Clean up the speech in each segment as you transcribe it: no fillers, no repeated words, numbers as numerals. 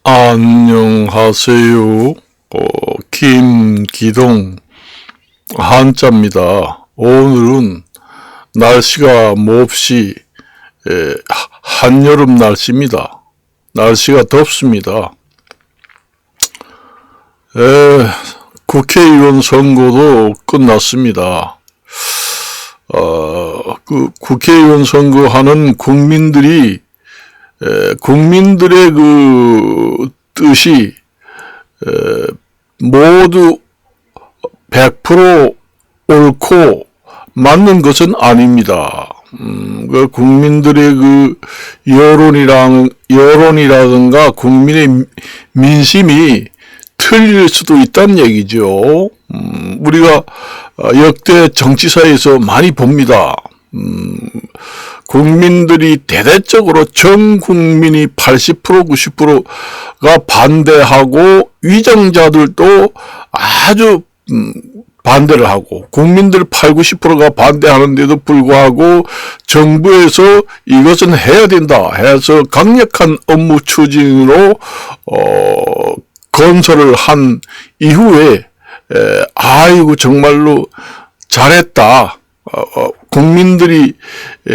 안녕하세요. 김기동 한자입니다. 오늘은 날씨가 몹시 한여름 날씨입니다. 날씨가 덥습니다. 국회의원 선거도 끝났습니다. 국회의원 선거하는 국민들의 그 뜻이 모두 100% 옳고 맞는 것은 아닙니다. 그 국민들의 그 여론이라든가 국민의 민심이 틀릴 수도 있다는 얘기죠. 우리가 역대 정치사에서 많이 봅니다. 국민들이 대대적으로 전 국민이 80% 90%가 반대하고 위정자들도 아주 반대를 하고 국민들 8, 90%가 반대하는데도 불구하고 정부에서 이것은 해야 된다 해서 강력한 업무 추진으로 건설을 한 이후에 아이고 정말로 잘했다. 국민들이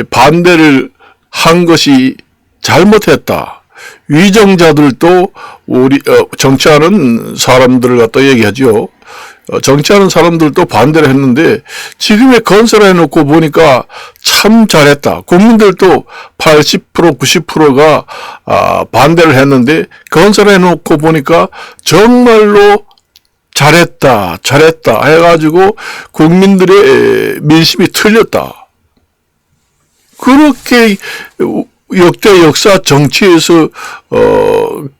반대를 한 것이 잘못했다. 위정자들도 우리 정치하는 사람들을 갖다 얘기하죠. 정치하는 사람들도 반대를 했는데 지금의 건설해 놓고 보니까 참 잘했다. 국민들도 80% 90%가 반대를 했는데 건설해 놓고 보니까 정말로 잘했다 해가지고 국민들의 민심이 틀렸다. 그렇게 역대 역사 정치에서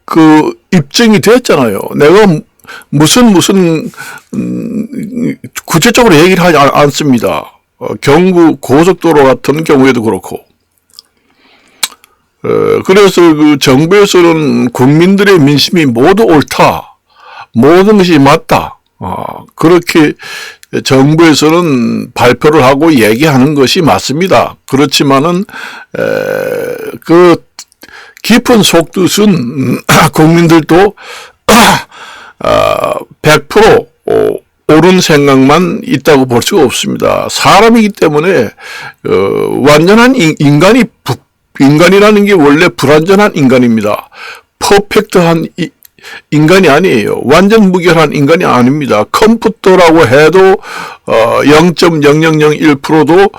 그 입증이 됐잖아요. 내가 무슨 구체적으로 얘기를 하지 않습니다. 경부 고속도로 같은 경우에도 그렇고. 그래서 그 정부에서는 국민들의 민심이 모두 옳다. 모든 것이 맞다. 그렇게 정부에서는 발표를 하고 얘기하는 것이 맞습니다. 그렇지만은 그 깊은 속뜻은 국민들도 100% 옳은 생각만 있다고 볼 수가 없습니다. 사람이기 때문에 완전한 인간이라는 게 원래 불완전한 인간입니다. 퍼펙트한 인간이 아니에요. 완전 무결한 인간이 아닙니다. 컴퓨터라고 해도 0.0001%도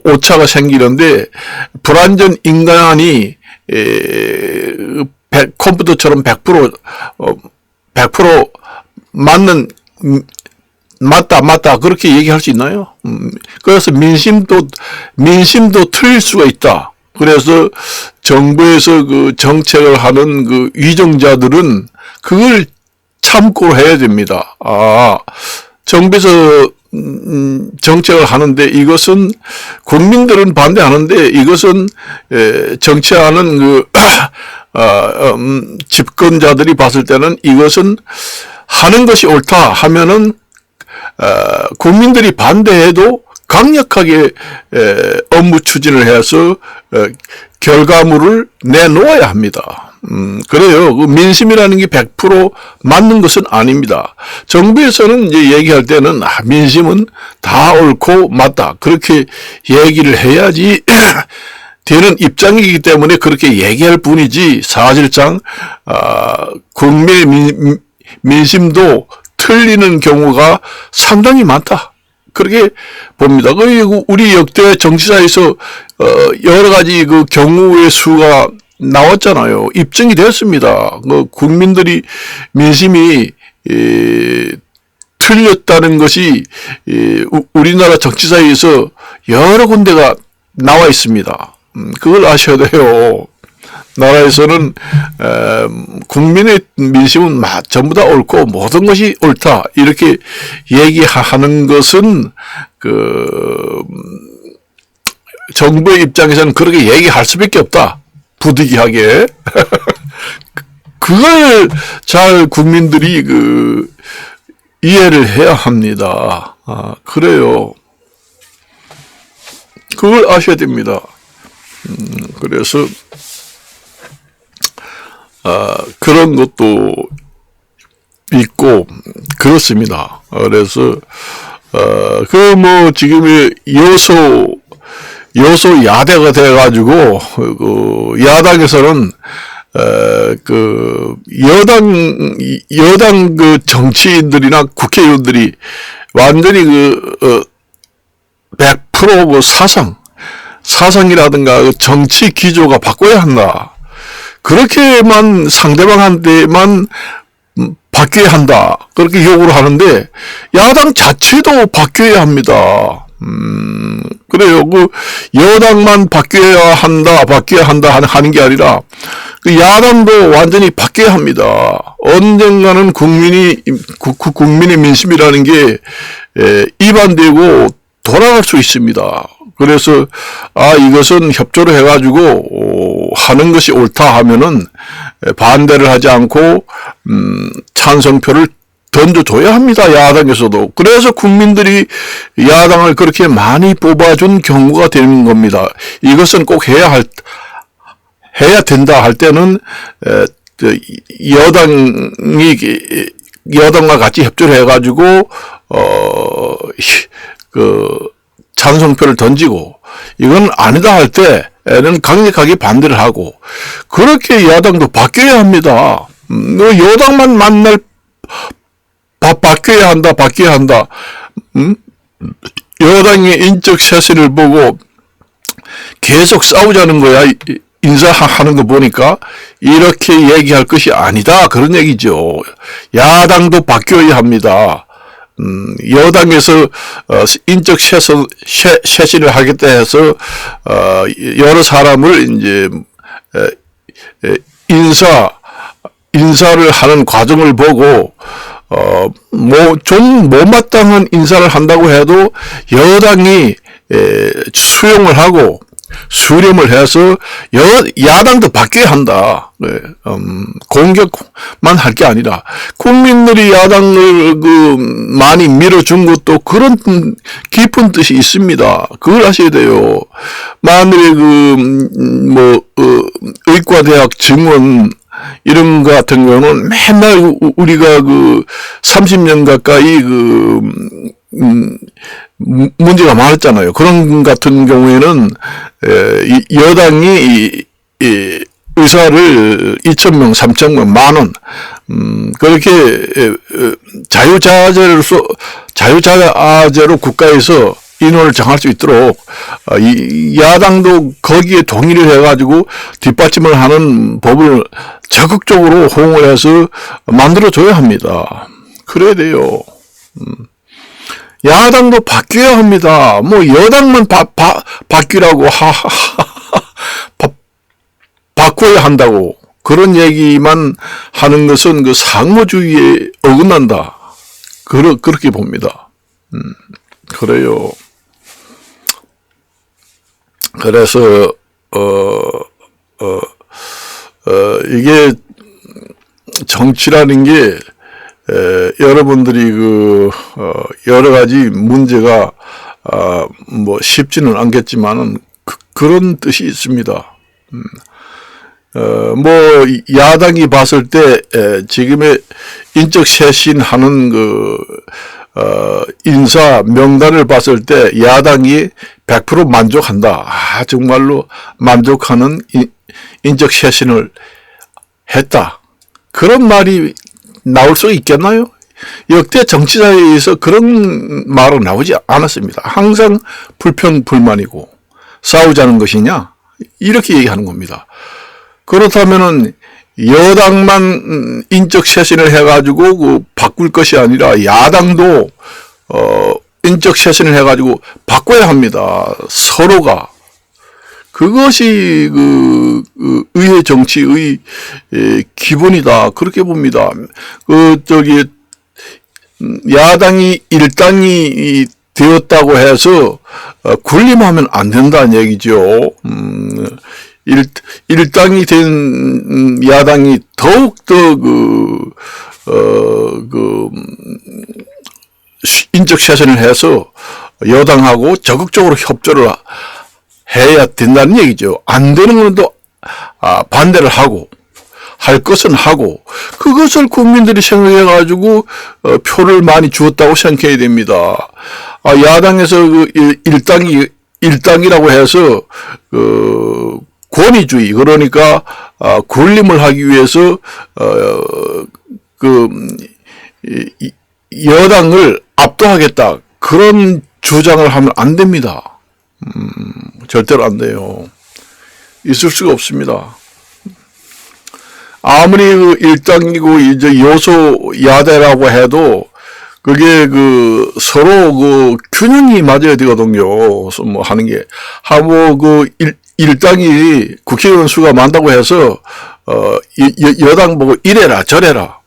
오차가 생기는데 불완전 인간이 컴퓨터처럼 100% 맞는 맞다 그렇게 얘기할 수 있나요? 그래서 민심도 틀릴 수가 있다. 그래서 정부에서 그 정책을 하는 그 위정자들은 그걸 참고 해야 됩니다. 정부에서 정책을 하는데 이것은 국민들은 반대하는데 이것은 정치하는 그 집권자들이 봤을 때는 이것은 하는 것이 옳다 하면은 국민들이 반대해도 강력하게 업무 추진을 해서 결과물을 내놓아야 합니다. 그래요. 그 민심이라는 게 100% 맞는 것은 아닙니다. 정부에서는 이제 얘기할 때는 민심은 다 옳고 맞다. 그렇게 얘기를 해야지 되는 입장이기 때문에 그렇게 얘기할 뿐이지 사실상 국민의 민심도 틀리는 경우가 상당히 많다. 그렇게 봅니다. 우리 역대 정치사에서 여러 가지 그 경우의 수가 나왔잖아요. 입증이 됐습니다. 국민들이 민심이 틀렸다는 것이 우리나라 정치사에서 여러 군데가 나와 있습니다. 그걸 아셔야 돼요. 나라에서는 국민의 민심은 전부 다 옳고 모든 것이 옳다 이렇게 얘기하는 것은 그 정부의 입장에서는 그렇게 얘기할 수밖에 없다. 부득이하게 그걸 잘 국민들이 그 이해를 해야 합니다. 그래요. 그걸 아셔야 됩니다. 그래서 그런 것도 있고, 그렇습니다. 그래서, 지금 여소 야대가 돼가지고, 야당에서는, 여당 정치인들이나 국회의원들이 완전히 100% 사상이라든가 정치 기조가 바꿔야 한다. 그렇게만 상대방한테만 바뀌어야 한다. 그렇게 요구를 하는데, 야당 자체도 바뀌어야 합니다. 그래요. 여당만 바뀌어야 한다 하는 게 아니라, 야당도 완전히 바뀌어야 합니다. 언젠가는 국민의 민심이라는 게, 이반되고 돌아갈 수 있습니다. 그래서, 이것은 협조를 해가지고, 하는 것이 옳다 하면은, 반대를 하지 않고, 찬성표를 던져줘야 합니다. 야당에서도. 그래서 국민들이 야당을 그렇게 많이 뽑아준 경우가 되는 겁니다. 이것은 꼭 해야 된다 할 때는, 여당과 같이 협조를 해가지고, 찬성표를 던지고, 이건 아니다 할 때는 강력하게 반대를 하고, 그렇게 야당도 바뀌어야 합니다. 여당만 만날 바뀌어야 한다. 여당의 인적 쇄신을 보고 계속 싸우자는 거야. 인사하는 거 보니까 이렇게 얘기할 것이 아니다. 그런 얘기죠. 야당도 바뀌어야 합니다. 여당에서 인적 쇄신을 하겠다 해서 여러 사람을 이제 인사를 하는 과정을 보고 좀 못마땅한 인사를 한다고 해도 여당이 수용을 하고 수렴을 해서 야당도 바뀌어야 한다. 공격만 할 게 아니라 국민들이 야당을 많이 밀어준 것도 그런 깊은 뜻이 있습니다. 그걸 아셔야 돼요. 만일에 의과대학 증원 이런 거 같은 경우는 맨날 우리가 30년 가까이 문제가 많았잖아요. 그런 같은 경우에는 여당이 의사를 2,000명, 3,000명, 10,000원 그렇게 자유자재로 국가에서 인원을 정할 수 있도록 야당도 거기에 동의를 해가지고 뒷받침을 하는 법을 적극적으로 호응을 해서 만들어줘야 합니다. 그래야 돼요. 야당도 바뀌어야 합니다. 여당만 바뀌라고 바꿔야 한다고 그런 얘기만 하는 것은 상호주의에 어긋난다. 그렇게 봅니다. 그래요. 그래서 이게 정치라는 게 여러분들이 여러 가지 문제가 쉽지는 않겠지만은 그런 뜻이 있습니다. 야당이 봤을 때 지금의 인적 쇄신하는 인사 명단을 봤을 때 야당이 100% 만족한다. 정말로 만족하는 인적 쇄신을 했다. 그런 말이 나올 수 있겠나요? 역대 정치사에서 그런 말은 나오지 않았습니다. 항상 불평불만이고 싸우자는 것이냐? 이렇게 얘기하는 겁니다. 그렇다면은 여당만 인적 쇄신을 해가지고 바꿀 것이 아니라 야당도 인적 쇄신을 해가지고 바꿔야 합니다. 서로가. 그것이 의회 정치의 기본이다. 그렇게 봅니다. 야당이 일당이 되었다고 해서 군림하면 안 된다는 얘기죠. 일당이 된 야당이 더욱더 인적 쇄신을 해서 여당하고 적극적으로 협조를 해야 된다는 얘기죠. 안 되는 것도 반대를 하고 할 것은 하고, 그것을 국민들이 생각해가지고 표를 많이 주었다고 생각해야 됩니다. 야당에서 그 일당이라고 해서 권위주의, 그러니까 군림을 하기 위해서 여당을 압도하겠다, 그런 주장을 하면 안 됩니다. 절대로 안 돼요. 있을 수가 없습니다. 아무리 그 일당이고 이제 요소 야대라고 해도 그게 서로 균형이 맞아야 되거든요. 뭐 하는 게. 하고 일당이 국회의원 수가 많다고 해서 여당 보고 이래라 저래라,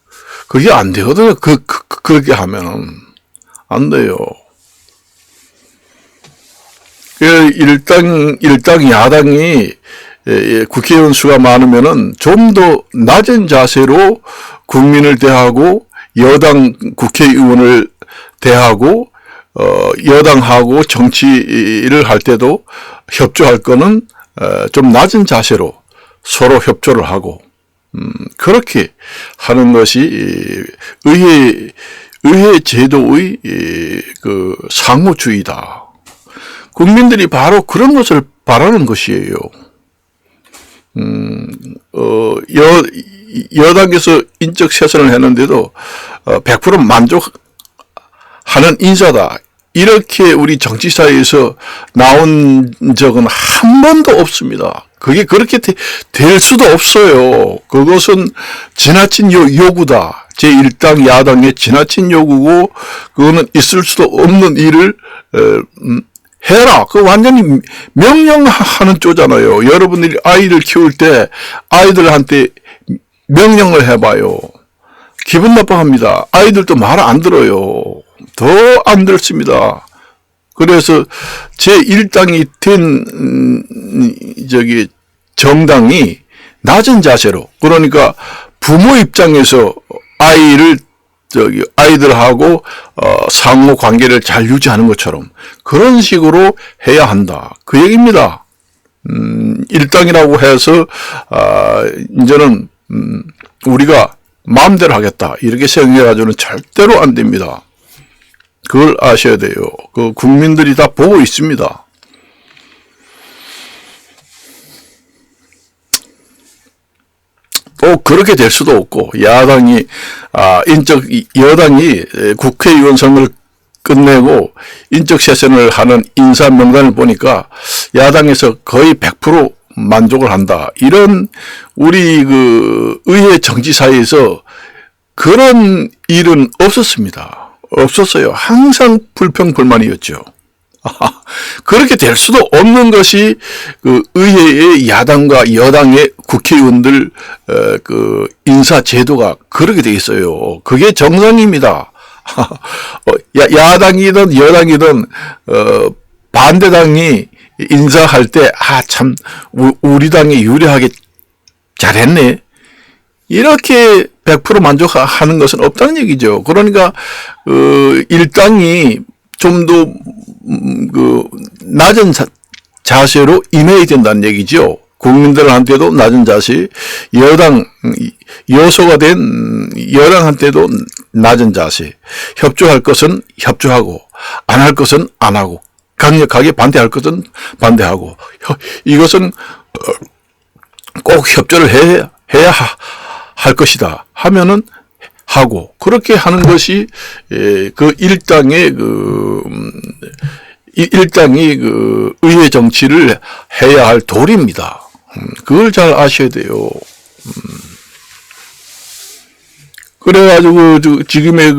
그게 안 되거든요. 그렇게 하면은 안 돼요. 일당 야당이 국회의원 수가 많으면은 좀 더 낮은 자세로 국민을 대하고 여당 국회의원을 대하고 여당하고 정치를 할 때도 협조할 거는 좀 낮은 자세로 서로 협조를 하고 그렇게 하는 것이 의회 제도의 상호주의다. 국민들이 바로 그런 것을 바라는 것이에요. 여당에서 인적 세선을 했는데도 100% 만족하는 인사다, 이렇게 우리 정치사에서 나온 적은 한 번도 없습니다. 그게 그렇게 될 수도 없어요. 그것은 지나친 요구다. 제1당 야당의 지나친 요구고, 그거는 있을 수도 없는 일을 해라. 그 완전히 명령하는 쪼잖아요. 여러분들이 아이를 키울 때 아이들한테 명령을 해봐요. 기분 나빠합니다. 아이들도 말 안 들어요. 더 안 듣습니다. 그래서 제1당이 된 정당이 낮은 자세로, 그러니까 부모 입장에서 아이들하고 상호 관계를 잘 유지하는 것처럼 그런 식으로 해야 한다, 그 얘기입니다. 일당이라고 해서 이제는 우리가 마음대로 하겠다, 이렇게 생각해가지고는 절대로 안 됩니다. 그걸 아셔야 돼요. 그 국민들이 다 보고 있습니다. 또 그렇게 될 수도 없고, 여당이 국회의원 선거를 끝내고 인적 세선을 하는 인사 명단을 보니까 야당에서 거의 100% 만족을 한다, 이런 우리 의회 정치사에서 그런 일은 없었어요. 항상 불평불만이었죠. 그렇게 될 수도 없는 것이 의회의 야당과 여당의 국회의원들 인사 제도가 그렇게 돼 있어요. 그게 정상입니다. 야당이든 여당이든 반대당이 인사할 때 참 우리 당이 유리하게 잘했네, 이렇게 100% 만족하는 것은 없다는 얘기죠. 그러니까 일당이 좀 더 낮은 자세로 임해야 된다는 얘기죠. 국민들한테도 낮은 자세, 여소가 된 여당한테도 낮은 자세, 협조할 것은 협조하고 안 할 것은 안 하고, 강력하게 반대할 것은 반대하고, 이것은 꼭 협조를 해야 할 것이다 하면은 하고, 그렇게 하는 것이 일당이 의회 정치를 해야 할 도리입니다. 그걸 잘 아셔야 돼요. 그래가지고 지금의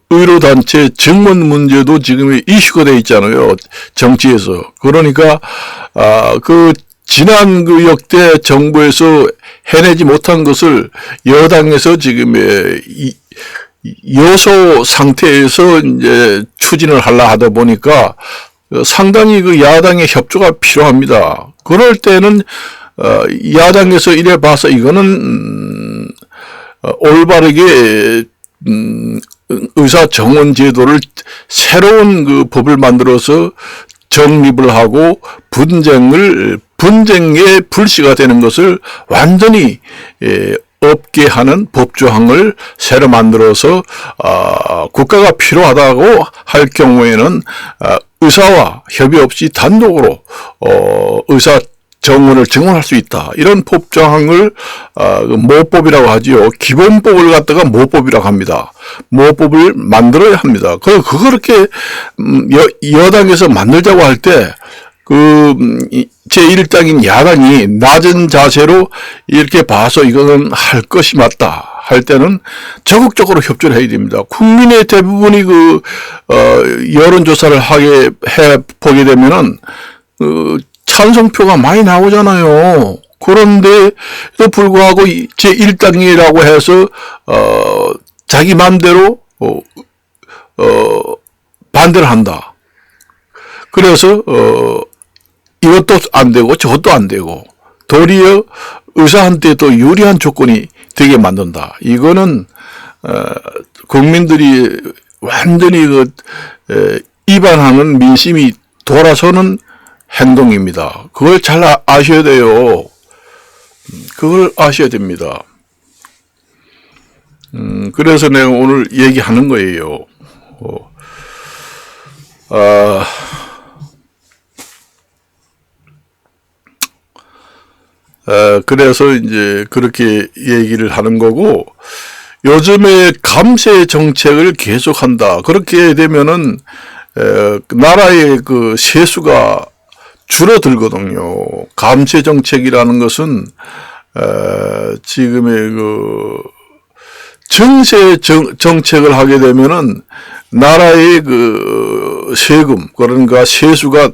의료단체 증원 문제도 지금 이슈가 돼 있잖아요, 정치에서. 그러니까 지난 역대 정부에서 해내지 못한 것을 여당에서 지금의 여소 상태에서 이제 추진을 하려 하다 보니까 상당히 야당의 협조가 필요합니다. 그럴 때는 야당에서 이래 봐서 이거는 올바르게 의사 정원 제도를 새로운 법을 만들어서 정립을 하고 분쟁을 분쟁의 불씨가 되는 것을 완전히 없게 하는 법조항을 새로 만들어서 국가가 필요하다고 할 경우에는 의사와 협의 없이 단독으로 의사 정원을 증언할 수 있다. 이런 법조항을 모법이라고 하지요. 기본법을 갖다가 모법이라고 합니다. 모법을 만들어야 합니다. 그렇게 여당에서 만들자고 할 때 제1당인 야당이 낮은 자세로 이렇게 봐서 이거는 할 것이 맞다 할 때는 적극적으로 협조를 해야 됩니다. 국민의 대부분이 여론조사를 해 보게 되면은 찬성표가 많이 나오잖아요. 그런데도 불구하고 제1당이라고 해서 자기 마음대로 반대를 한다. 그래서 이것도 안 되고 저것도 안 되고 도리어 의사한테 또 유리한 조건이 되게 만든다. 이거는 국민들이 완전히 위반하는 민심이 돌아서는 행동입니다. 그걸 잘 아셔야 돼요. 그걸 아셔야 됩니다. 그래서 내가 오늘 얘기하는 거예요. 그래서 이제 그렇게 얘기를 하는 거고, 요즘에 감세 정책을 계속한다. 그렇게 되면은 나라의 세수가 줄어들거든요. 감세 정책이라는 것은 지금의 증세 정책을 하게 되면은 나라의 세금, 그러니까 세수가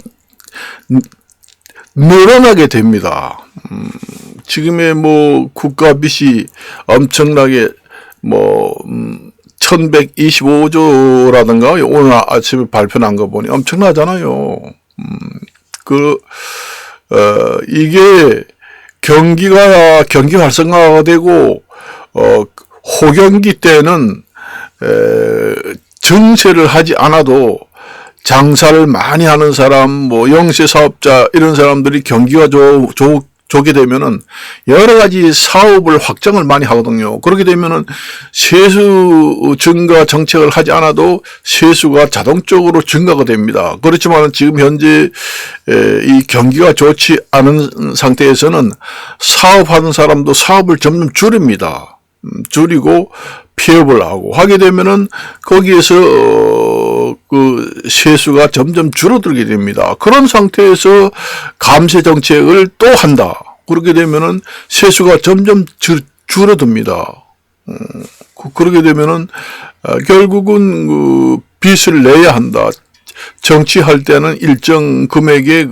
늘어나게 됩니다. 지금의 국가 빚이 엄청나게 1125조라든가 오늘 아침에 발표난 거 보니 엄청나잖아요. 이게 경기 활성화가 되고 호경기 때는 증세를 하지 않아도 장사를 많이 하는 사람, 영세 사업자 이런 사람들이 경기가 좋게 되면은 여러 가지 사업을 확장을 많이 하거든요. 그렇게 되면은 세수 증가 정책을 하지 않아도 세수가 자동적으로 증가가 됩니다. 그렇지만 지금 현재 이 경기가 좋지 않은 상태에서는 사업하는 사람도 사업을 점점 줄입니다. 줄이고 폐업을 하게 되면은 거기에서 세수가 점점 줄어들게 됩니다. 그런 상태에서 감세 정책을 또 한다. 그렇게 되면은 세수가 점점 줄어듭니다. 그렇게 되면은 결국은 빚을 내야 한다. 정치할 때는 일정 금액의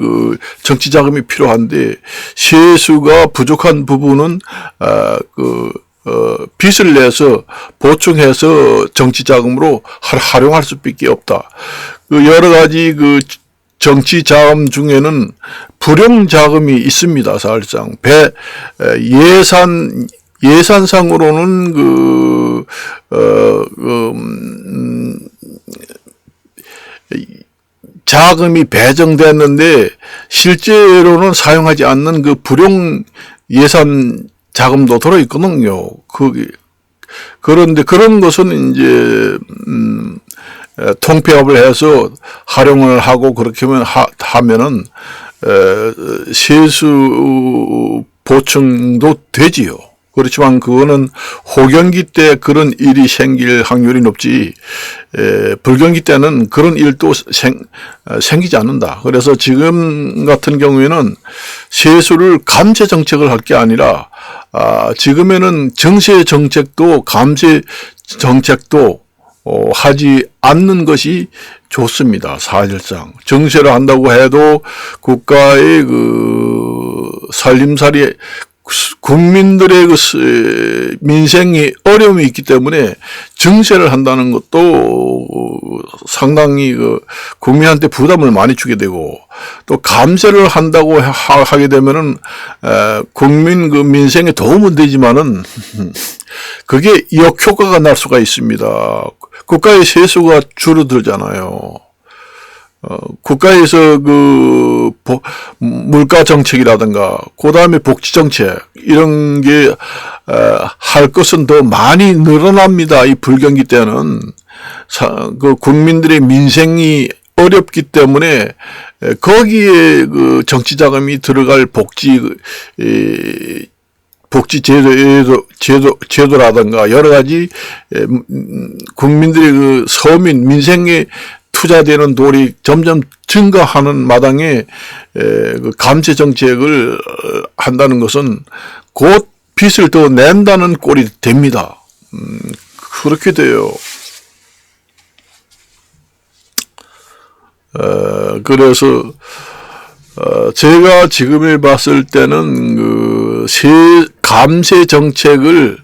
정치 자금이 필요한데 세수가 부족한 부분은 빚을 내서 보충해서 정치 자금으로 활용할 수밖에 없다. 여러 가지 정치 자금 중에는 불용 자금이 있습니다. 사실상 예산상으로는 자금이 배정됐는데 실제로는 사용하지 않는 불용 예산 자금도 들어있거든요. 그런데 그런 것은 이제 통폐합을 해서 활용을 하고 그렇게 하면은 세수 보충도 되지요. 그렇지만 그거는 호경기 때 그런 일이 생길 확률이 높지 불경기 때는 그런 일도 생기지 않는다. 그래서 지금 같은 경우에는 세수를 감세 정책을 할 게 아니라 지금에는 정세 정책도 감세 정책도 하지 않는 것이 좋습니다. 사실상 정세를 한다고 해도 국가의 살림살이 국민들의 민생이 어려움이 있기 때문에 증세를 한다는 것도 상당히 국민한테 부담을 많이 주게 되고 또 감세를 한다고 하게 되면은 국민 민생에 도움은 되지만은 그게 역효과가 날 수가 있습니다. 국가의 세수가 줄어들잖아요. 국가에서 물가 정책이라든가, 그 다음에 복지 정책, 이런 게, 할 것은 더 많이 늘어납니다. 이 불경기 때는. 국민들의 민생이 어렵기 때문에, 거기에 정치 자금이 들어갈 복지 제도라든가 여러 가지 국민들의 서민 민생에 투자되는 돈이 점점 증가하는 마당에 감세 정책을 한다는 것은 곧 빚을 더 낸다는 꼴이 됩니다. 그렇게 돼요. 그래서 제가 지금에 봤을 때는 감세 정책을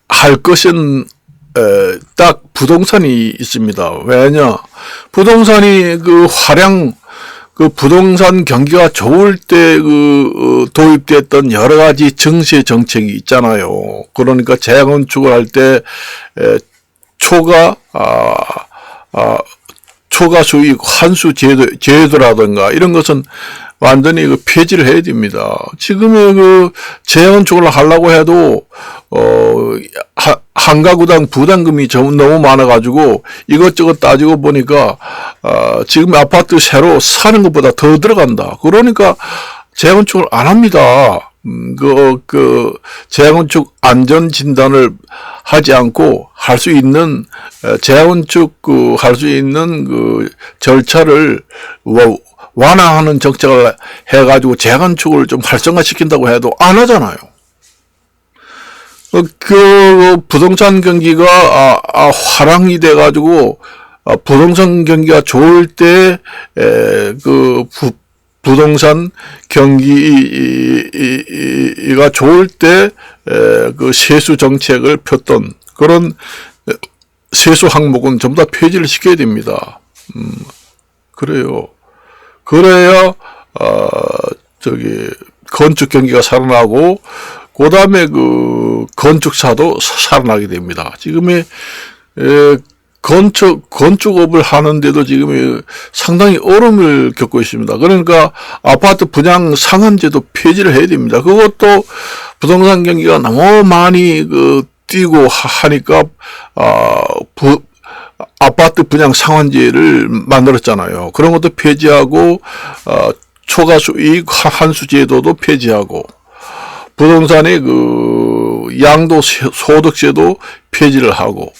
할 것은 딱 부동산이 있습니다. 왜냐? 부동산이 부동산 경기가 좋을 때 도입됐던 여러 가지 증세 정책이 있잖아요. 그러니까 재건축을 할 때 초과 수익 환수 제도라든가 이런 것은 완전히 폐지를 해야 됩니다. 지금의 재건축을 하려고 해도 한 가구당 부담금이 너무 많아가지고 이것저것 따지고 보니까 지금 아파트 새로 사는 것보다 더 들어간다. 그러니까 재건축을 안 합니다. 재건축 안전 진단을 하지 않고 할 수 있는 재건축 할 수 있는 절차를 완화하는 정책을 해가지고 재건축을 좀 활성화시킨다고 해도 안 하잖아요. 부동산 경기가 화랑이 돼가지고 부동산 경기가 좋을 때 부동산 경기가 좋을 때 세수 정책을 폈던 그런 세수 항목은 전부 다 폐지를 시켜야 됩니다. 그래요. 그래야 건축 경기가 살아나고 그 다음에 건축사도 살아나게 됩니다. 지금의 건축업을 하는데도 지금 상당히 어려움을 겪고 있습니다. 그러니까 아파트 분양 상한제도 폐지를 해야 됩니다. 그것도 부동산 경기가 너무 많이 뛰고 하니까 아파트 분양 상한제를 만들었잖아요. 그런 것도 폐지하고 초과 수익 환수 제도도 폐지하고 부동산의 양도 소득세도 폐지를 하고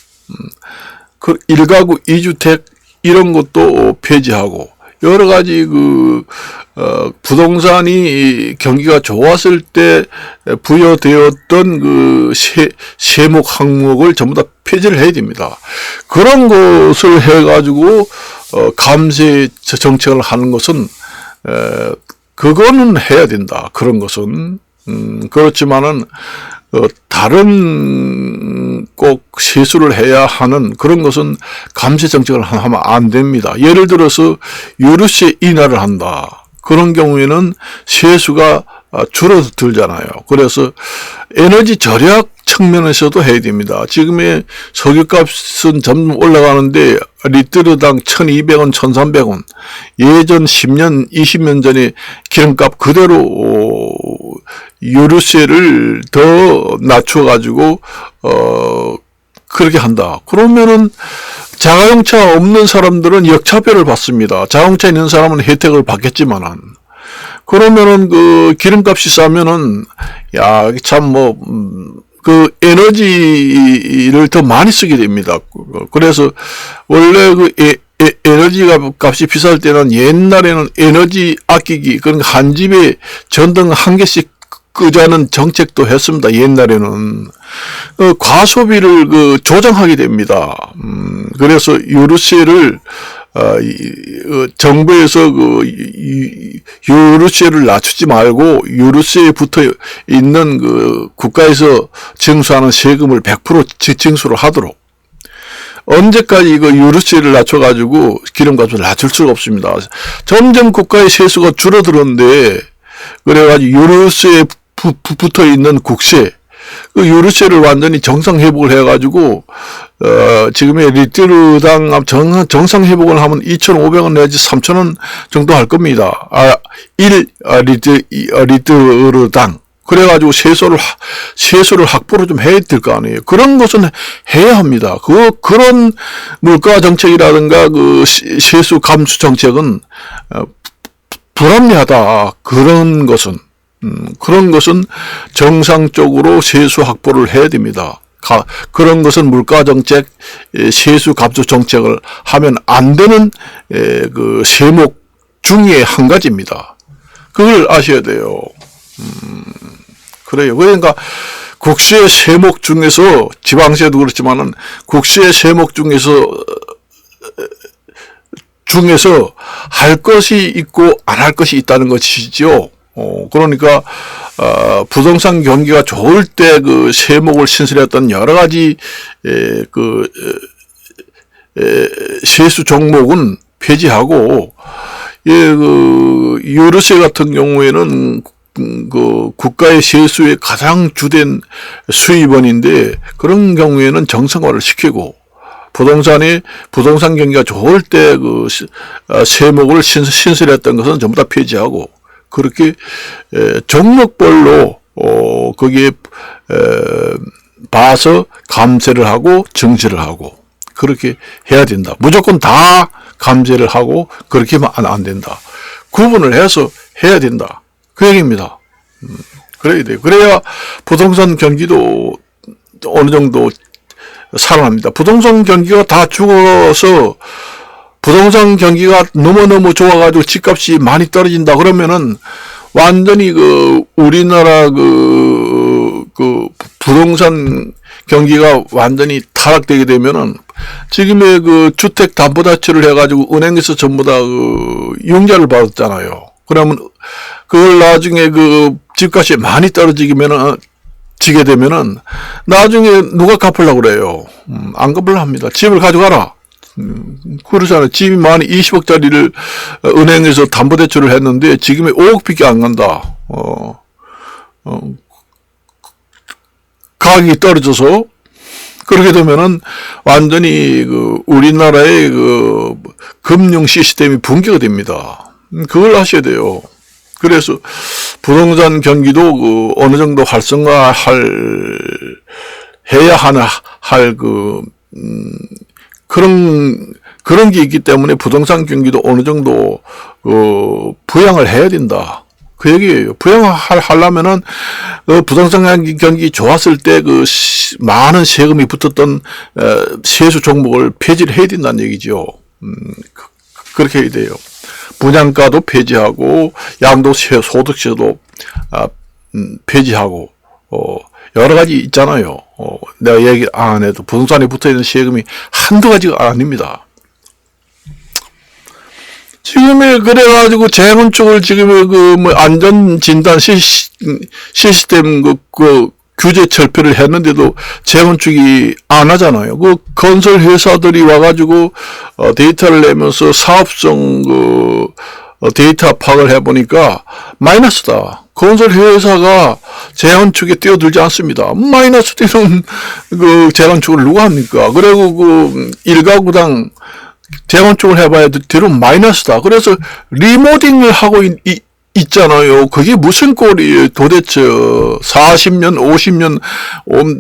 1가구 2주택 이런 것도 폐지하고 여러 가지 부동산이 경기가 좋았을 때 부여되었던 세목 항목을 전부 다 폐지를 해야 됩니다. 그런 것을 해가지고 감세 정책을 하는 것은 그거는 해야 된다. 그런 것은 그렇지만은 다른 꼭 세수를 해야 하는 그런 것은 감세 정책을 하면 안 됩니다. 예를 들어서 유류세 인하를 한다. 그런 경우에는 세수가 줄어들잖아요. 그래서 에너지 절약 측면에서도 해야 됩니다. 지금의 석유값은 점점 올라가는데 리터당 1,200원, 1,300원. 예전 10년, 20년 전에 기름값 그대로 유류세를 더 낮춰가지고 그렇게 한다. 그러면은 자가용차 없는 사람들은 역차별을 받습니다. 자동차 있는 사람은 혜택을 받겠지만은 그러면은 기름값이 싸면은 에너지를 더 많이 쓰게 됩니다. 그래서 원래 에너지 값이 비쌀 때는 옛날에는 에너지 아끼기, 그러니까 한 집에 전등 한 개씩 끄자는 정책도 했습니다. 옛날에는. 과소비를 조정하게 됩니다. 그래서 유류세를 정부에서 유류세를 낮추지 말고 유류세에 붙어 있는 국가에서 징수하는 세금을 100% 징수를 하도록. 언제까지 유류세를 낮춰가지고 기름값을 낮출 수가 없습니다. 점점 국가의 세수가 줄어들었는데, 그래가지고 유류세에 붙어 있는 국세, 그 유류세를 완전히 정상 회복을 해가지고 지금의 리터당 정상 회복을 하면 2,500원 내지 3,000원 정도 할 겁니다. 1리터당. 그래가지고 세수를 확보를 좀 해야 될 거 아니에요. 그런 것은 해야 합니다. 그런 물가 정책이라든가 세수 감수 정책은 불합리하다. 그런 것은 정상적으로 세수 확보를 해야 됩니다. 그런 것은 물가 정책, 세수 감수 정책을 하면 안 되는 세목 중에 한 가지입니다. 그걸 아셔야 돼요. 그래요. 그러니까 국세 세목 중에서 지방세도 그렇지만은 국세 세목 중에서 할 것이 있고 안 할 것이 있다는 것이죠. 그러니까 부동산 경기가 좋을 때 세목을 신설했던 여러 가지 세수 종목은 폐지하고 유류세 같은 경우에는 국가의 세수의 가장 주된 수입원인데 그런 경우에는 정상화를 시키고 부동산 경기가 좋을 때 세목을 신설했던 것은 전부 다 폐지하고 그렇게 종목별로 거기에 봐서 감세를 하고 정제를 하고 그렇게 해야 된다. 무조건 다 감세를 하고 그렇게 하면 안 된다. 구분을 해서 해야 된다. 그 얘기입니다. 그래야 돼요. 그래야 부동산 경기도 어느 정도 살아납니다. 부동산 경기가 다 죽어서 부동산 경기가 너무너무 좋아가지고 집값이 많이 떨어진다 그러면은 완전히 우리나라 부동산 경기가 완전히 타락되게 되면은 지금의 주택담보대출을 해가지고 은행에서 전부 다 융자를 받았잖아요. 그러면 그걸 나중에 집값이 많이 지게 되면은 나중에 누가 갚으려고 그래요? 안 갚으려고 합니다. 집을 가져가라. 그러잖아요. 집이 많이 20억짜리를 은행에서 담보대출을 했는데 지금의 5억밖에 안 간다. 가격이 떨어져서 그렇게 되면은 완전히 우리나라의 금융 시스템이 붕괴가 됩니다. 그걸 하셔야 돼요. 그래서 부동산 경기도 어느 정도 해야 할 그런 게 있기 때문에 부동산 경기도 어느 정도 부양을 해야 된다. 그 얘기예요. 부양하려면은 부동산 경기 좋았을 때 많은 세금이 붙었던 세수 종목을 폐지를 해야 된다는 얘기죠. 그렇게 해야 돼요. 분양가도 폐지하고 양도세, 소득세도 폐지하고 여러 가지 있잖아요. 내가 얘기 안 해도 부동산에 붙어있는 세금이 한두 가지가 아닙니다. 지금에 그래가지고 재건축을 지금의 안전진단 시스템 규제 철폐를 했는데도 재건축이 안 하잖아요. 건설 회사들이 와가지고 데이터를 내면서 사업성 데이터 파악을 해보니까 마이너스다. 건설 회사가 재건축에 뛰어들지 않습니다. 마이너스 뛰는 재건축을 누가 합니까? 그리고 일가구당 재건축을 해봐야 뒤로 마이너스다. 그래서 리모델링을 하고 있잖아요. 그게 무슨 꼴이에요? 도대체 40년, 50년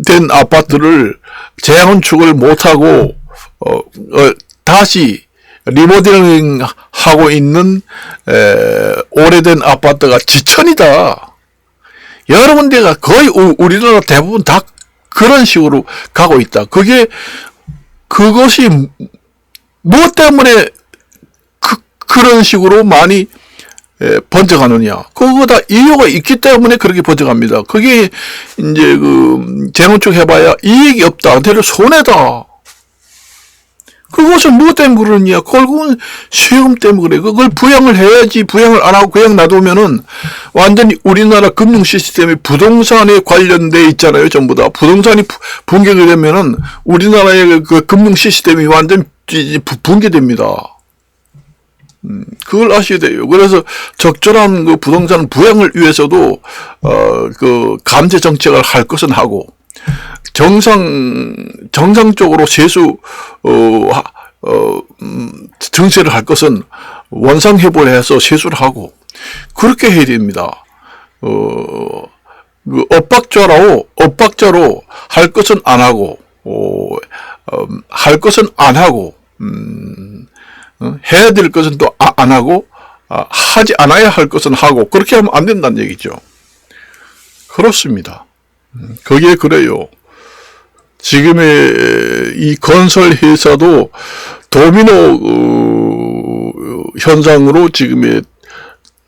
된 아파트를 재건축을 못하고 다시 리모델링 하고 있는 오래된 아파트가 지천이다. 여러 군데가 거의 우리나라 대부분 다 그런 식으로 가고 있다. 그것이 무엇 때문에 그런 식으로 많이 번져가느냐. 그거 다 이유가 있기 때문에 그렇게 번져갑니다. 그게 이제 재건축 해봐야 이익이 없다. 대략 손해다. 그것은 무엇 때문에 그러느냐. 결국은 세금 때문에 그래. 그걸 부양을 해야지. 부양을 안 하고 그냥 놔두면은 완전히 우리나라 금융 시스템이 부동산에 관련돼 있잖아요. 전부 다. 부동산이 붕괴가 되면은 우리나라의 금융 시스템이 완전 붕괴됩니다. 그걸 아셔야 돼요. 그래서 적절한 그 부동산 부양을 위해서도, 그 감세 정책을 할 것은 하고, 정상적으로 세수, 증세를 할 것은 원상회복을 해서 세수를 하고, 그렇게 해야 됩니다. 그 엇박자로 할 것은 안 하고, 할 것은 안 하고, 해야 될 것은 또 안 하고, 하지 않아야 할 것은 하고, 그렇게 하면 안 된다는 얘기죠. 그렇습니다. 그게 그래요. 지금의 이 건설 회사도 도미노 현상으로 지금의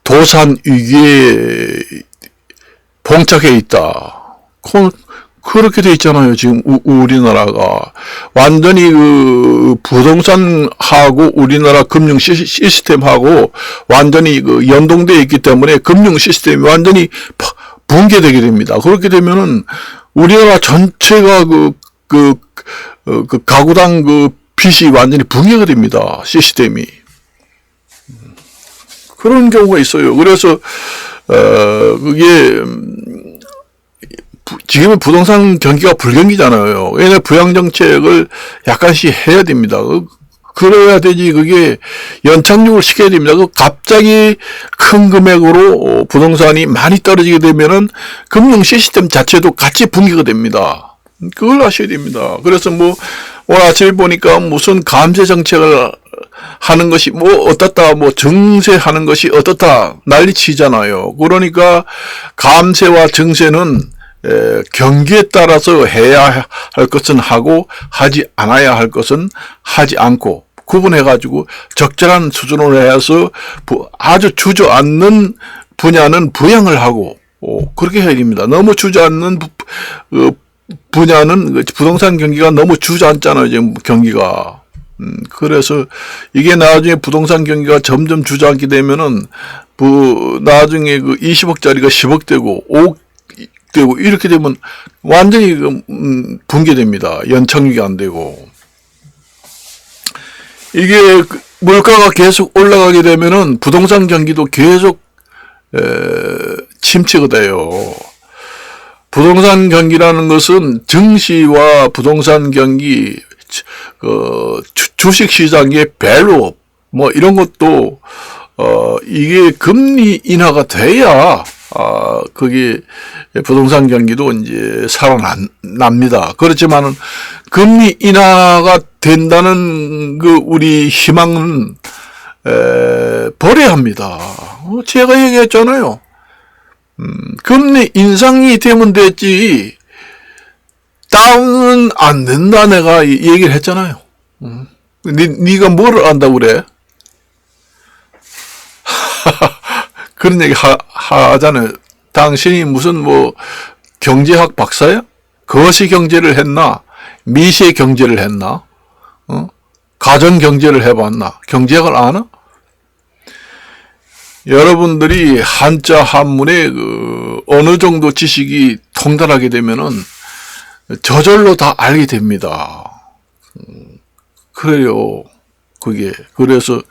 도산 위기에 봉착해 있다. 그렇게 돼 있잖아요. 지금 우리나라가 완전히 그 부동산하고 우리나라 금융 시스템하고 완전히 그 연동되어 있기 때문에 금융 시스템이 완전히 붕괴되게 됩니다. 그렇게 되면은 우리나라 전체가 그 가구당 그 빚이 완전히 붕괴가 됩니다. 시스템이. 그런 경우가 있어요. 그래서 그게 지금은 부동산 경기가 불경기잖아요. 왜냐하면 부양 정책을 약간씩 해야 됩니다. 그래야 되지. 그게 연착륙을 시켜야 됩니다. 갑자기 큰 금액으로 부동산이 많이 떨어지게 되면은 금융 시스템 자체도 같이 붕괴가 됩니다. 그걸 아셔야 됩니다. 그래서 뭐 오늘 아침에 보니까 무슨 감세 정책을 하는 것이 뭐 어떻다, 뭐 증세하는 것이 어떻다 난리치잖아요. 그러니까 감세와 증세는 경기에 따라서 해야 할 것은 하고 하지 않아야 할 것은 하지 않고 구분해가지고 적절한 수준으로 해서 아주 주저앉는 분야는 부양을 하고 그렇게 해야 됩니다. 너무 주저앉는 분야는 부동산 경기가 너무 주저앉잖아요. 지금 경기가. 그래서 이게 나중에 부동산 경기가 점점 주저앉게 되면은 나중에 그 20억짜리가 10억 되고 5억 되고 이렇게 되면 완전히 붕괴됩니다. 연착륙이 안 되고. 이게 물가가 계속 올라가게 되면은 부동산 경기도 계속 침체가 돼요. 부동산 경기라는 것은 증시와 부동산 경기, 주식 시장의 밸류 뭐 이런 것도 이게 금리 인하가 돼야 그게 부동산 경기도 이제 살아납니다. 그렇지만은 금리 인하가 된다는 그 우리 희망은 버려야 합니다. 제가 얘기했잖아요. 금리 인상이 되면 됐지 다운은 안 된다 내가 얘기를 했잖아요. 네가 뭐를 안다고 그래? 그런 얘기 하잖아요. 당신이 무슨 뭐 경제학 박사야? 거시 경제를 했나? 미세 경제를 했나? 가정 경제를 해봤나? 경제학을 아나? 여러분들이 한자 한문에 어느 정도 지식이 통달하게 되면은 저절로 다 알게 됩니다. 그래요. 그게 그래서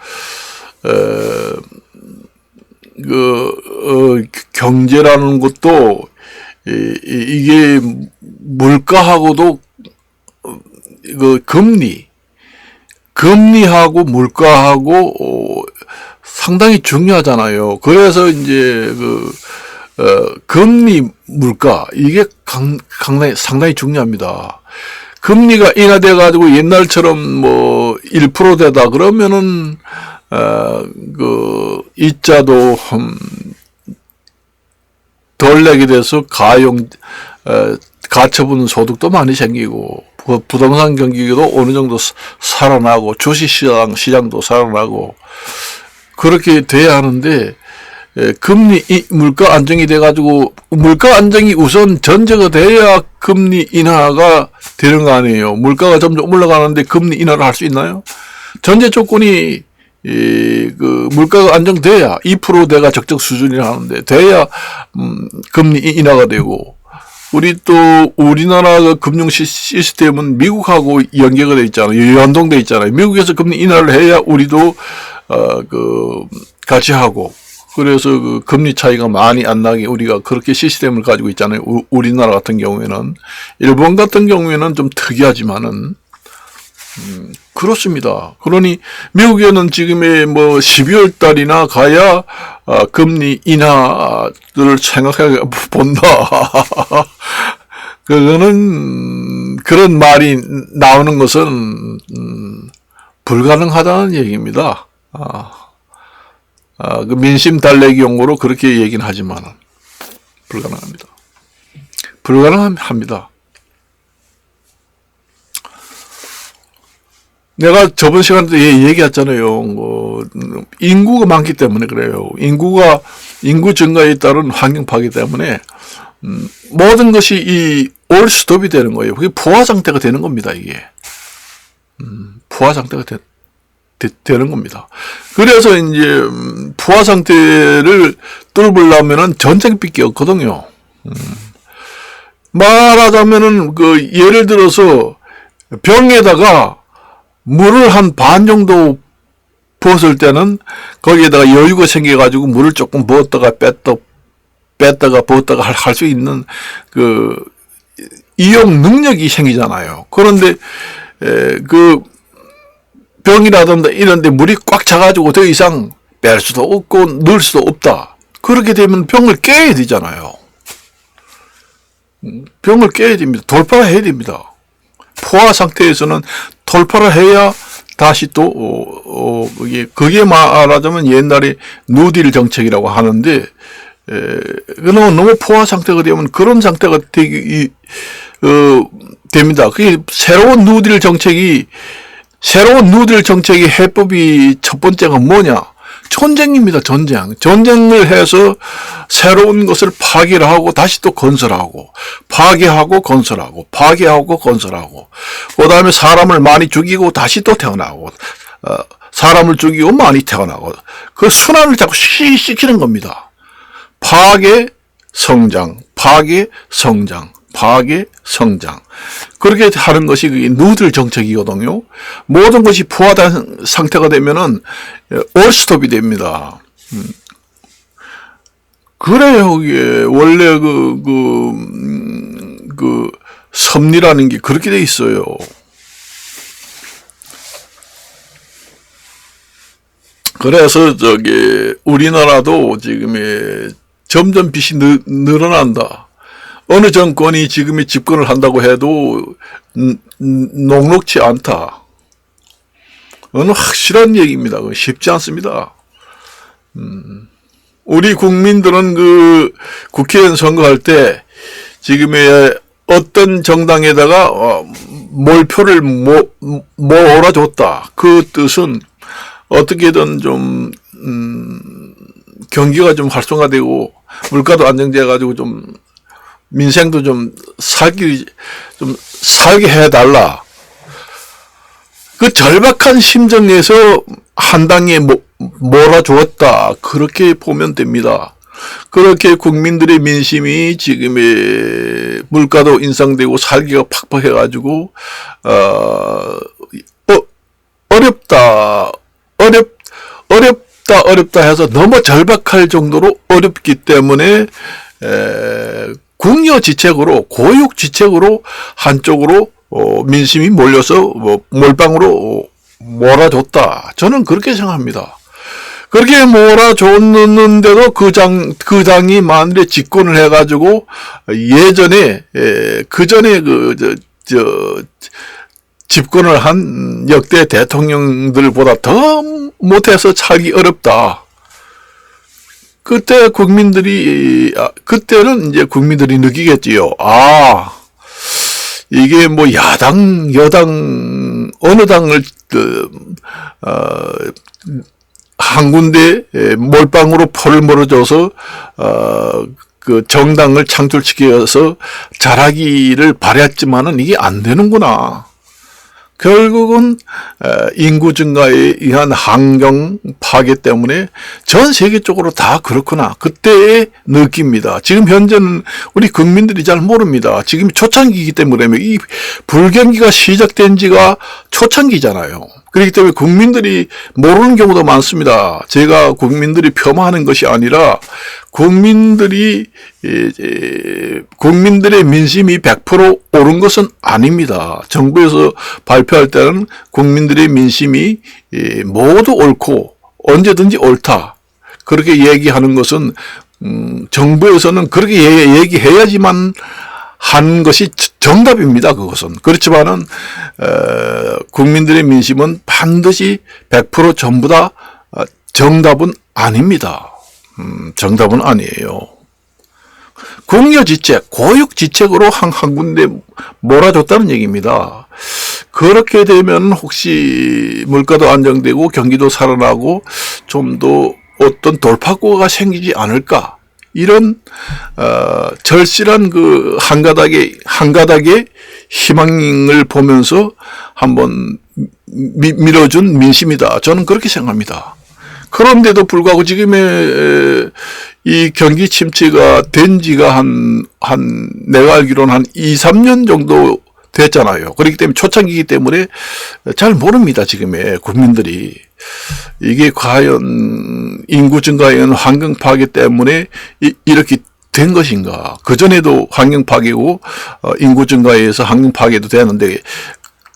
경제라는 것도 이게 물가하고도 금리하고 물가하고 상당히 중요하잖아요. 그래서 이제 금리 물가 이게 상당히 중요합니다. 금리가 인하돼 가지고 옛날처럼 뭐 1%대다 그러면은 이자도 덜 내게 돼서 가처분 소득도 많이 생기고 부동산 경기도 어느 정도 살아나고 주식 시장도 살아나고 그렇게 돼야 하는데 금리 물가 안정이 돼 가지고 물가 안정이 우선 전제가 돼야 금리 인하가 되는 거 아니에요. 물가가 점점 올라가는데 금리 인하를 할 수 있나요? 전제 조건이 물가가 안정돼야 2%대가 적정 수준이라 하는데 돼야 금리 인하가 되고 우리 또 우리나라 그 금융 시스템은 미국하고 연계가 돼 있잖아요. 연동돼 있잖아요. 미국에서 금리 인하를 해야 우리도 같이 하고, 그래서 그 금리 차이가 많이 안 나게 우리가 그렇게 시스템을 가지고 있잖아요. 우리나라 같은 경우에는. 일본 같은 경우에는 좀 특이하지만은 그렇습니다. 그러니 미국에는 지금의 뭐 12월 달이나 가야 금리 인하를 생각해 본다. 그거는 그런 말이 나오는 것은 불가능하다는 얘기입니다. 그 민심 달래기 용어로 그렇게 얘기는 하지만 불가능합니다. 불가능합니다. 내가 저번 시간에 얘기했잖아요. 인구가 많기 때문에 그래요. 인구 증가에 따른 환경 파괴 때문에 모든 것이 이 올스톱이 되는 거예요. 그게 포화 상태가 되는 겁니다. 이게 포화 상태가 되는 겁니다. 그래서 이제 포화 상태를 뚫으려면은 전쟁밖에 없거든요. 말하자면은 예를 들어서 병에다가 물을 한 반 정도 부었을 때는 거기에다가 여유가 생겨가지고 물을 조금 부었다가 뺐다가 부었다가 할 수 있는 이용 능력이 생기잖아요. 그런데 병이라든가 이런데 물이 꽉 차가지고 더 이상 뺄 수도 없고 넣을 수도 없다. 그렇게 되면 병을 깨야 되잖아요. 병을 깨야 됩니다. 돌파를 해야 됩니다. 포화 상태에서는 돌파를 해야 다시 또 그게 말하자면 옛날에 누딜 정책이라고 하는데, 너무 포화 상태가 되면 그런 상태가 됩니다. 그게 새로운 누딜 정책이 해법이 첫 번째가 뭐냐? 전쟁입니다. 전쟁을 해서 새로운 것을 파괴를 하고 다시 또 건설하고, 파괴하고 건설하고, 파괴하고 건설하고, 그 다음에 사람을 많이 죽이고 다시 또 태어나고, 사람을 죽이고 많이 태어나고, 그 순환을 자꾸 시키는 겁니다. 파괴, 성장, 파괴, 성장, 파괴, 성장. 그렇게 하는 것이 누들 정책이거든요. 모든 것이 포화된 상태가 되면은 올스톱이 됩니다. 그래요. 이게 원래 섭리라는 게 그렇게 돼 있어요. 그래서 우리나라도 지금 점점 빚이 늘어난다. 어느 정권이 지금의 집권을 한다고 해도 녹록치 않다. 어느 확실한 얘기입니다. 쉽지 않습니다. 우리 국민들은 국회의원 선거할 때 지금의 어떤 정당에다가 몰표를 몰아줬다. 그 뜻은 어떻게든 좀 경기가 좀 활성화되고 물가도 안정돼가지고 좀 민생도 좀 살게 해달라. 그 절박한 심정에서 한 당에 몰아주었다. 그렇게 보면 됩니다. 그렇게 국민들의 민심이 지금의 물가도 인상되고 살기가 팍팍해가지고, 어렵다 해서 너무 절박할 정도로 어렵기 때문에, 궁여지책으로, 고육지책으로 한쪽으로 민심이 몰려서 몰빵으로 몰아줬다. 저는 그렇게 생각합니다. 그렇게 몰아줬는데도 그 당이 만일에 집권을 해가지고 예전에 집권을 한 역대 대통령들보다 더 못해서 살기 어렵다. 그때는 이제 국민들이 느끼겠지요. 이게 뭐 여당, 어느 당을, 한 군데 몰빵으로 포를 몰아줘서, 정당을 창출시켜서 잘하기를 바랬지만은 이게 안 되는구나. 결국은 인구 증가에 의한 환경 파괴 때문에 전 세계적으로 다 그렇구나. 그때의 느낍니다. 지금 현재는 우리 국민들이 잘 모릅니다. 지금 초창기이기 때문에 이 불경기가 시작된 지가 초창기잖아요. 그렇기 때문에 국민들이 모르는 경우도 많습니다. 제가 국민들이 폄하하는 것이 아니라 국민들의 민심이 100% 옳은 것은 아닙니다. 정부에서 발표할 때는 국민들의 민심이 모두 옳고 언제든지 옳다. 그렇게 얘기하는 것은 정부에서는 그렇게 얘기해야지만 한 것이 정답입니다. 그것은. 그렇지만은 국민들의 민심은 반드시 100% 전부 다 정답은 아닙니다. 정답은 아니에요. 궁여지책, 고육지책으로 한 군데 몰아줬다는 얘기입니다. 그렇게 되면 혹시 물가도 안정되고 경기도 살아나고 좀 더 어떤 돌파구가 생기지 않을까? 이런 절실한 그 한 가닥의 희망을 보면서 한번 밀어준 민심이다. 저는 그렇게 생각합니다. 그런데도 불구하고 지금의 이 경기 침체가 된 지가 내가 알기로는 한 2, 3년 정도 됐잖아요. 그렇기 때문에 초창기이기 때문에 잘 모릅니다. 지금의 국민들이. 이게 과연 인구 증가에 의한 환경 파괴 때문에 이렇게 된 것인가. 그전에도 환경 파괴고 인구 증가에 의해서 환경 파괴도 되는데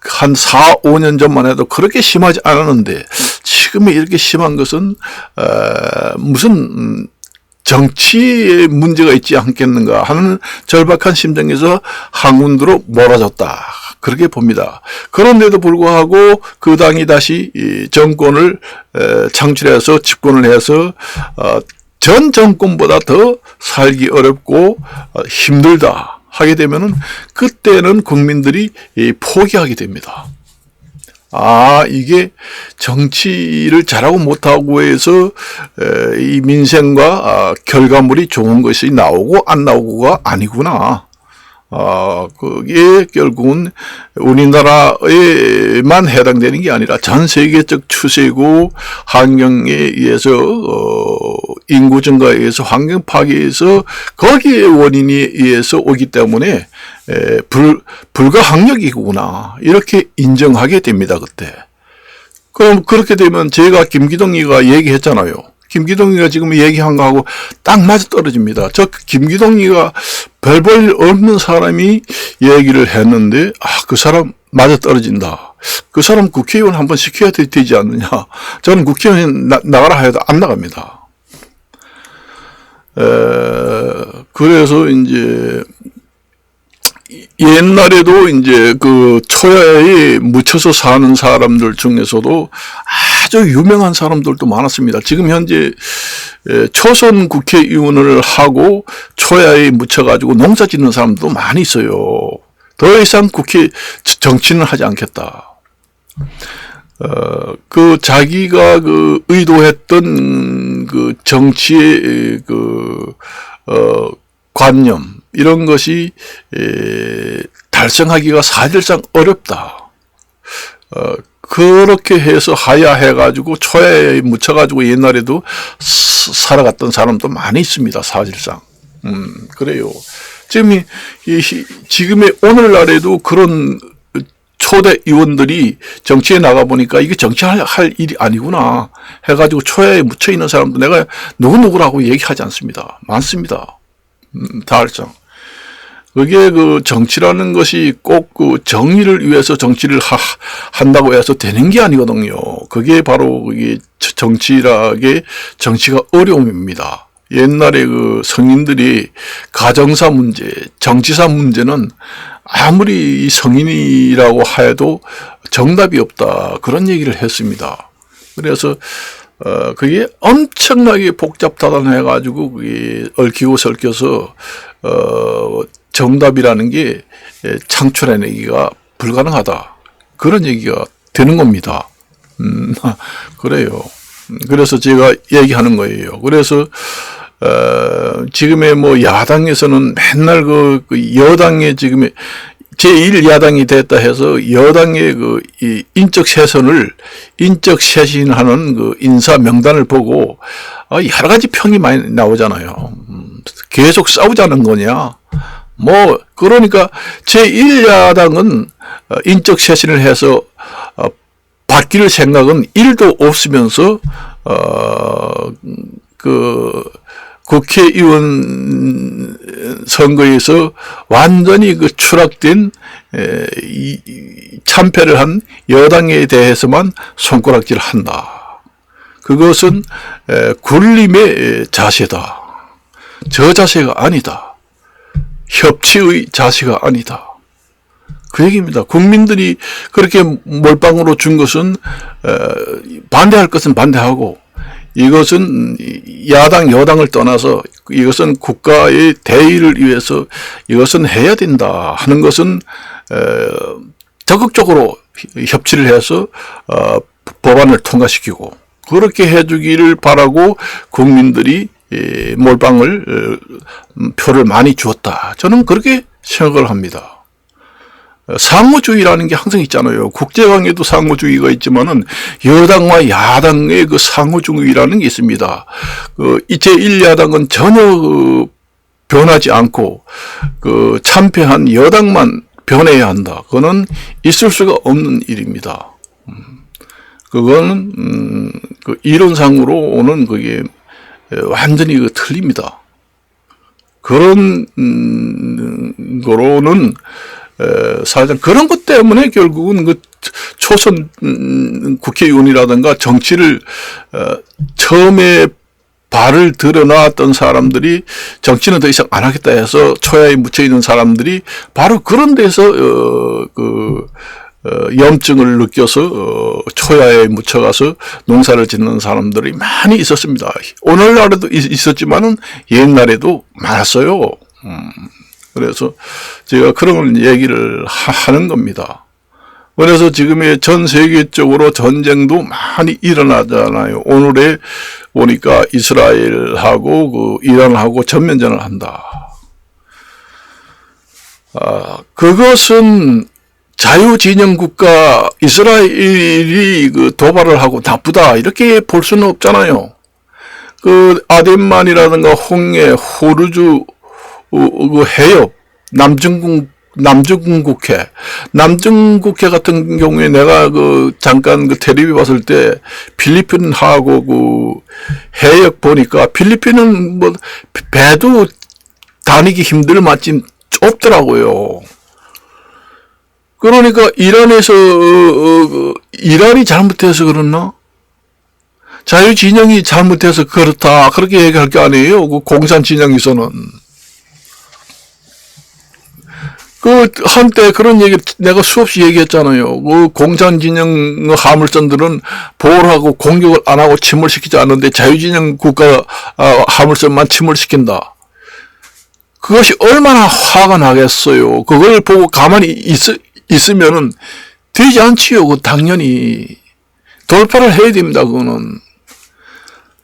한 4, 5년 전만 해도 그렇게 심하지 않았는데 지금이 이렇게 심한 것은 무슨 정치에 문제가 있지 않겠는가 하는 절박한 심정에서 한군으로 몰아졌다. 그렇게 봅니다. 그런데도 불구하고 그 당이 다시 정권을 창출해서 집권을 해서 전 정권보다 더 살기 어렵고 힘들다 하게 되면은 그때는 국민들이 포기하게 됩니다. 이게 정치를 잘하고 못하고 해서 이 민생과 결과물이 좋은 것이 나오고 안 나오고가 아니구나. 그게 결국은 우리나라에만 해당되는 게 아니라 전 세계적 추세고 환경에 의해서 인구 증가에 의해서 환경 파괴에서 거기에 원인에 의해서 오기 때문에 불가항력이구나 이렇게 인정하게 됩니다. 그때. 그럼 그렇게 되면 제가 김기동이가 얘기했잖아요. 김기동이가 지금 얘기한 거하고 딱 맞아 떨어집니다. 저 김기동이가 별 볼 일 없는 사람이 얘기를 했는데 그 사람 맞아 떨어진다. 그 사람 국회의원 한번 시켜야 되지 않느냐. 저는 국회의원 나가라 해도 안 나갑니다. 그래서 이제 옛날에도 이제 그 초야에 묻혀서 사는 사람들 중에서도 아주 유명한 사람들도 많았습니다. 지금 현재 초선 국회의원을 하고 초야에 묻혀가지고 농사 짓는 사람도 많이 있어요. 더 이상 국회 정치는 하지 않겠다. 그 자기가 그 의도했던 그 정치의 관념 이런 것이 달성하기가 사실상 어렵다. 그렇게 해서 하야해가지고 초야에 묻혀가지고 옛날에도 살아갔던 사람도 많이 있습니다. 사실상. 그래요. 지금의 오늘날에도 그런 초대 의원들이 정치에 나가보니까 이게 정치할 일이 아니구나 해가지고 초야에 묻혀있는 사람도 내가 누구누구라고 얘기하지 않습니다. 많습니다. 다알짱. 그게 그 정치라는 것이 꼭 그 정의를 위해서 정치를 한다고 해서 되는 게 아니거든요. 그게 바로 그게 정치가 어려움입니다. 옛날에 그 성인들이 가정사 문제, 정치사 문제는 아무리 성인이라고 해도 정답이 없다. 그런 얘기를 했습니다. 그래서 그게 엄청나게 복잡다단해가지고 그게 얽히고 설켜서 정답이라는 게 창출해내기가 불가능하다. 그런 얘기가 되는 겁니다. 그래요. 그래서 제가 얘기하는 거예요. 그래서 지금의 뭐 야당에서는 맨날 그 여당의 제1야당이 됐다 해서 여당의 이 인적 쇄신하는 인사 명단을 보고 여러 가지 평이 많이 나오잖아요. 계속 싸우자는 거냐? 그러니까 제1야당은 인적 쇄신을 해서 바뀔 생각은 1도 없으면서 국회의원 선거에서 완전히 추락된 참패를 한 여당에 대해서만 손가락질을 한다. 그것은 굴림의 자세다. 저 자세가 아니다. 협치의 자세가 아니다. 그 얘기입니다. 국민들이 그렇게 몰빵으로 준 것은 반대할 것은 반대하고, 이것은 야당 여당을 떠나서 이것은 국가의 대의를 위해서 이것은 해야 된다 하는 것은 적극적으로 협치를 해서 법안을 통과시키고, 그렇게 해주기를 바라고 국민들이 몰빵을 표를 많이 주었다. 저는 그렇게 생각을 합니다. 상호주의라는 게 항상 있잖아요. 국제관계도 상호주의가 있지만은 여당과 야당의 상호주의라는 게 있습니다. 제1야당은 전혀 변하지 않고 참패한 여당만 변해야 한다. 그거는 있을 수가 없는 일입니다. 그거는 이론상으로 오는 그게 완전히 틀립니다. 그런 거로는 사실상 그런 것 때문에 결국은 초선 국회의원이라든가 정치를 처음에 발을 들여놨던 사람들이 정치는 더 이상 안 하겠다 해서 초야에 묻혀 있는 사람들이 바로 그런 데서 염증을 느껴서 초야에 묻혀가서 농사를 짓는 사람들이 많이 있었습니다. 오늘날에도 있었지만은 옛날에도 많았어요. 그래서 제가 그런 얘기를 하는 겁니다. 그래서 지금의 전 세계적으로 전쟁도 많이 일어나잖아요. 오늘에 보니까 이스라엘하고 이란하고 전면전을 한다. 그것은 자유진영 국가 이스라엘이 도발을 하고 나쁘다 이렇게 볼 수는 없잖아요. 아덴만이라든가 홍해, 호르주 해협, 남중국해 같은 경우에 내가 잠깐 텔레비전 봤을 때 필리핀하고 해역 보니까 필리핀은 배도 다니기 힘들 만큼 좁더라고요. 그러니까 이란이 잘못해서 그렇나? 자유진영이 잘못해서 그렇다 그렇게 얘기할 게 아니에요. 공산진영에서는. 한때 그런 얘기 내가 수없이 얘기했잖아요. 공산진영 화물선들은 보호를 하고 공격을 안 하고 침몰시키지 않는데 자유진영 국가 화물선만 침몰시킨다. 그것이 얼마나 화가 나겠어요. 그걸 보고 가만히 있으면은 되지 않지요. 당연히 돌파를 해야 됩니다. 그거는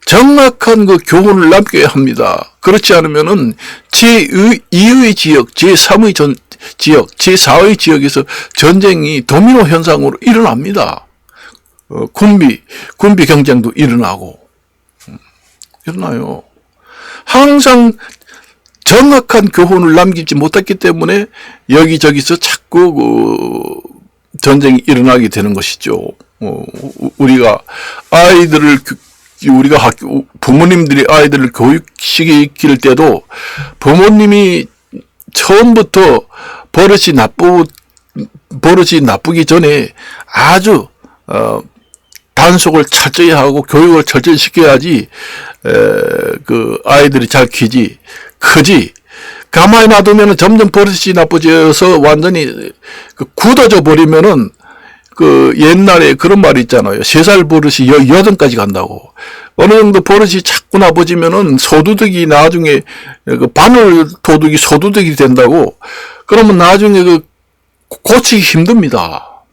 정확한 교훈을 남겨야 합니다. 그렇지 않으면은 제2의 지역, 제3의 지역, 제4의 지역에서 전쟁이 도미노 현상으로 일어납니다. 군비 경쟁도 일어나고 일어나요. 항상 정확한 교훈을 남기지 못했기 때문에 여기저기서 자꾸 전쟁이 일어나게 되는 것이죠. 우리가 부모님들이 아이들을 교육시킬 때도 부모님이 처음부터 버릇이 나쁘기 전에 아주 단속을 철저히 하고 교육을 철저히 시켜야지 아이들이 잘 크지. 가만히 놔두면 점점 버릇이 나빠져서 완전히 굳어져 버리면은 옛날에 그런 말이 있잖아요. 3살 버릇이 8까지 간다고. 어느 정도 버릇이 자꾸 나빠지면은 소두둑이 나중에 바늘 도둑이 소두둑이 된다고. 그러면 나중에 고치기 힘듭니다.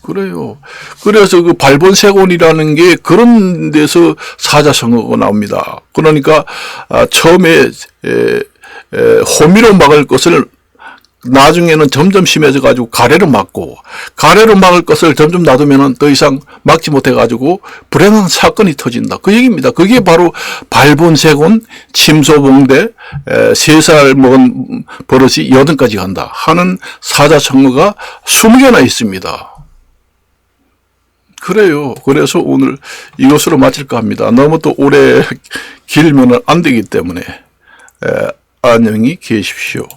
그래요. 그래서 발본색원이라는 게 그런 데서 사자성어가 나옵니다. 그러니까 처음에 호미로 막을 것을 나중에는 점점 심해져 가지고 가래로 막고, 가래로 막을 것을 점점 놔두면은 더 이상 막지 못해 가지고 불행한 사건이 터진다. 그 얘기입니다. 그게 바로 발본색온 침소봉대 3살 먹은 버릇이 8까지 간다 하는 사자성어가 20개나 있습니다. 그래요. 그래서 오늘 이것으로 마칠까 합니다. 너무 또 오래 길면 안 되기 때문에 안녕히 계십시오.